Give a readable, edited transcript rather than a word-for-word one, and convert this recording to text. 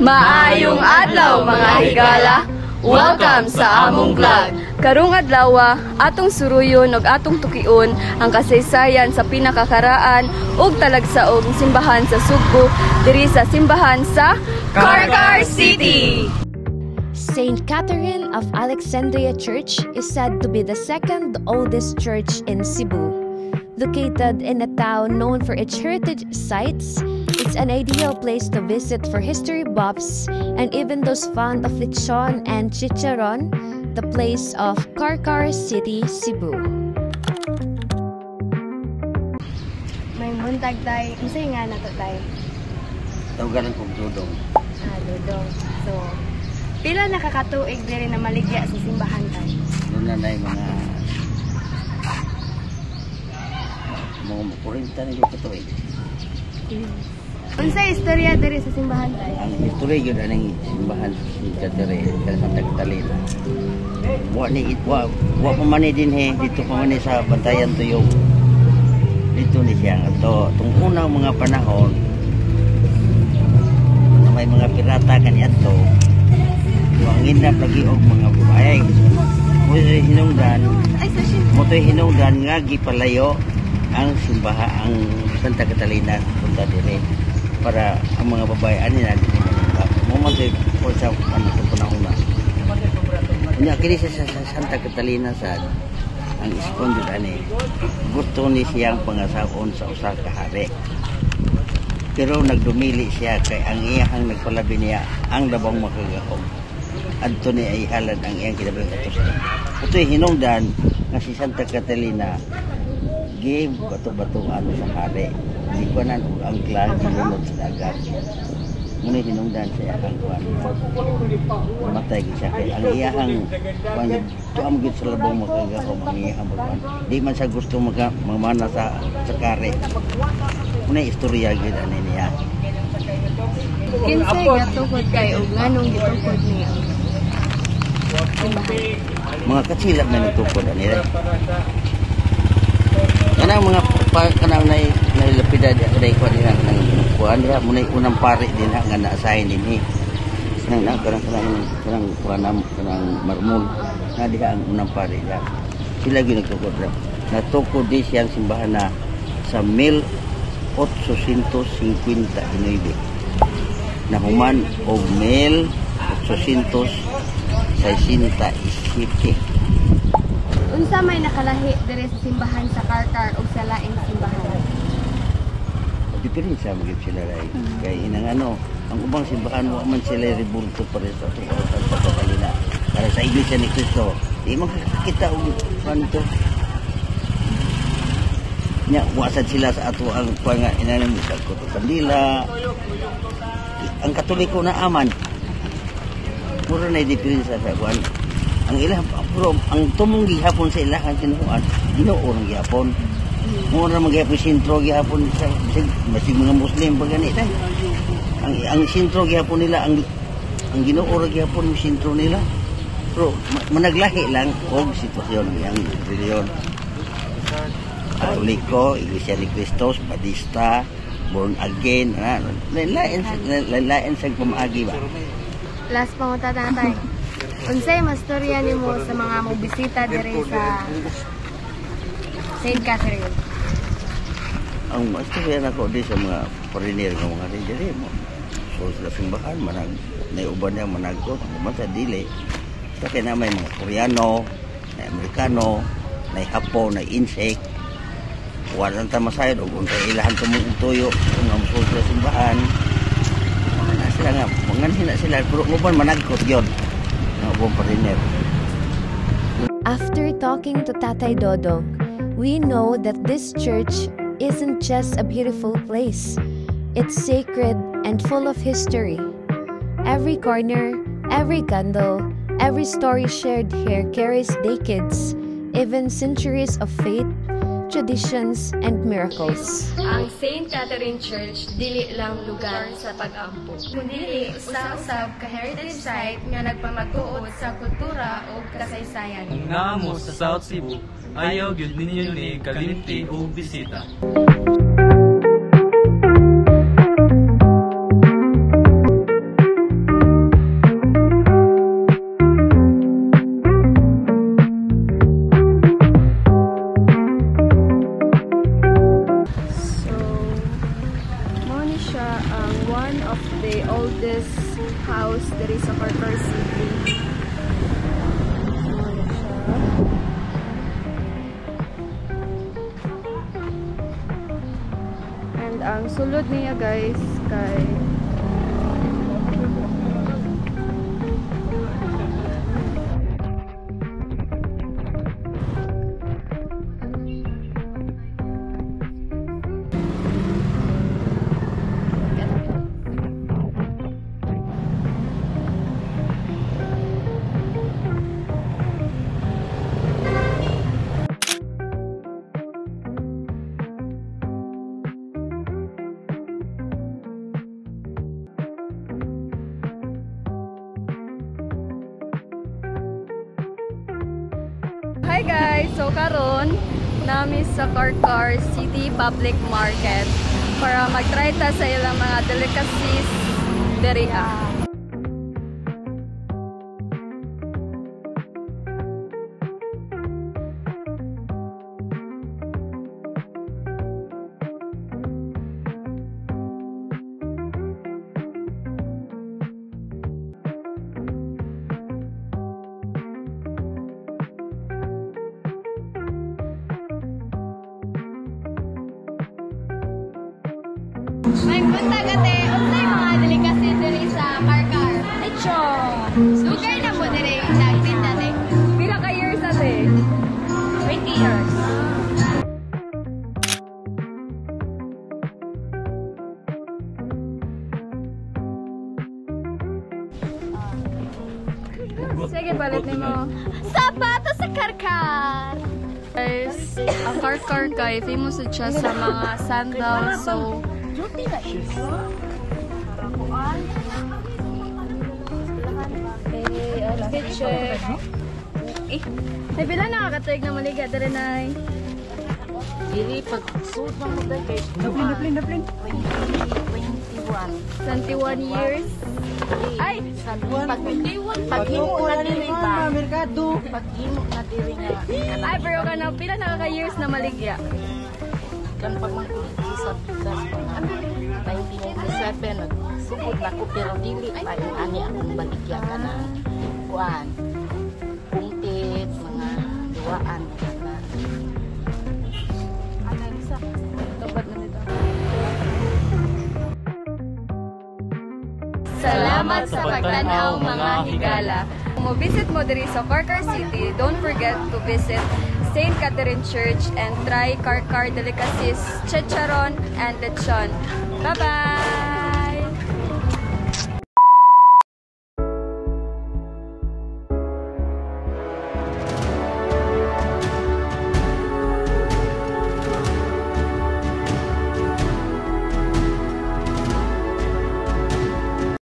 Maayong adlaw mga higala. Welcome sa among vlog. Karong adlaw atong suruyon ug atong tukion ang kasaysayan sa pinakakaraan ug talagsaog simbahan sa Sugbo diri sa simbahan sa Carcar City. Saint Catherine of Alexandria Church is said to be the second oldest church in Cebu. Located in a town known for its heritage sites, it's an ideal place to visit for history buffs and even those fond of lechon and chicharon, the place of Carcar City, Cebu. May buntag tay, unsay nga nato tay? Tawagan kong Dudong. Dudong. So, pila nakakatuig diri na maligya sa simbahan tay? Doon na mga 40 nilo katuig. Unsay istorya diri sa simbahan tay? Ang istorya yun aning simbahan sa diri sa Santa Catalina. Wa pa man din dito pa man sa Bantayan Tuyog. Dito ni siya ato tung unang mga panahon na may mga pirata kaniadto. Manginap lagi og mga babae. Motoy hinungdan nga gipalayo ang simbahan ang Santa Catalina punta dire para ang mga babae ani na mo man sa panahon na. Nya kini sa Santa Catalina sa ang iskonded ani gusto ni siyang pangasaon sa usa ka hari. Pero nagdumili siya kay ang iyang nagpalabi niya ang labang makagahom. Adto ni ay halad ang iyang kinabuhi ato sa. Ito'y hinungdan nga si Santa Catalina give bato-batuan sa hari. Di ko na ang klang ginunod sa dagat. Ngunit hinungdan siya ang kuwan. Mamatay siya kay ang iyahang tuam gid sa labong makagahom ang iyahang buwan. Di man sa gusto mamana sa kare. Muna istorya gid ani niya. Kinsay gatukod kay ug nganong gitukod niya? Mga kasilap na nitukod ani ra. Kanang mga kanang nailapida di aday ko din ang kuan diha munay unang pari din nga naasahin dinhi. Kanang marmol na diha ang unang pari diha. Sila gyud nagtukod ra. Natukod di siyang simbahan na sa 1859. Nahuman og 1867. Unsa may nakalahi diri sa simbahan sa Carcar ug sa laing simbahan? Diferensya mo sila ray. Kay inang ang ubang simbahan wa man sila rebulto pare sa Santa Catalina. Para sa Iglesia ni Cristo, di makakita og kanto. Nya wasad sila sa ato ang panga inang sa kandila. Ang Katoliko na aman. Puro na diferensya sa kuan. Ang ilang ang tumong gihapon sa ilahan kinuan Ginoo ang gihapon. Mo na magyapon sentro gihapon sa basig mga Muslim pag ganit ang sentro gihapon nila ang Ginoo ra gihapon ang sentro nila. Pero managlahi lang og sitwasyon ang reliyon. Katoliko, Iglesia ni Cristo, Badista, born again, lain sa pamaagi ba. Last panguta tatay. Unsay mastorya nimo sa mga mobisita diri sa Saint Catherine? Ang mastorya nako di sa mga foreigner nga mga diri mo. So sa simbahan manag nay uban niya managot man sa dili. Sa kay na may mga Koreano, may Amerikano, may Hapon, may insect. Wala ta masayod og unsay ilahan tumong tuyo nga musul sa simbahan. Na sila nga manganhin na sila pero uban managot gyud. After talking to Tatay Dodong, we know that this church isn't just a beautiful place. It's sacred and full of history. Every corner, every candle, every story shared here carries decades, even centuries of faith, traditions, and miracles. Ang Saint Catherine Church dili lang lugar sa pag-ampo, kundi usa-usab ka heritage site nga nagpamagtuod sa kultura o kasaysayan. Kung naamo sa South Cebu, ayaw gyud ninyo ni kalimti o bisita. sulod niya guys kay Hi guys! So karon nami sa Karkar City Public Market para mag-try ta sa ilang mga delicacies diri. May punta ka te, unsay mga delicacy diri sa Karkar? Lechon! Dugay na mo diri nagtinda te. Pila ka years na te? 20 years. Sige, palit ni mo. Sapatos sa Karkar! Guys, ang Karkar kay famous siya sa mga sandals. So, let's check. Ay, bila nakakatuig na maliga dere nay. Dili pag suot mo mo kay Dublin 21 years. Ay, paghimo na diri ba merkado paghimo na diri nga ay pero kana pila nakaka-years na maligya. kan pamangkin sa pitas mga 1997 sugod na ko pero dili pa yung ani akong baligya ka na kuan puntit mga duwaan na Tubad na nito. Salamat sa pagtanaw mga higala. Kung mo-visit mo diri sa Karkar City, don't forget to visit St. Catherine Church and try Karkar delicacies, chicharon and lechon. Bye-bye!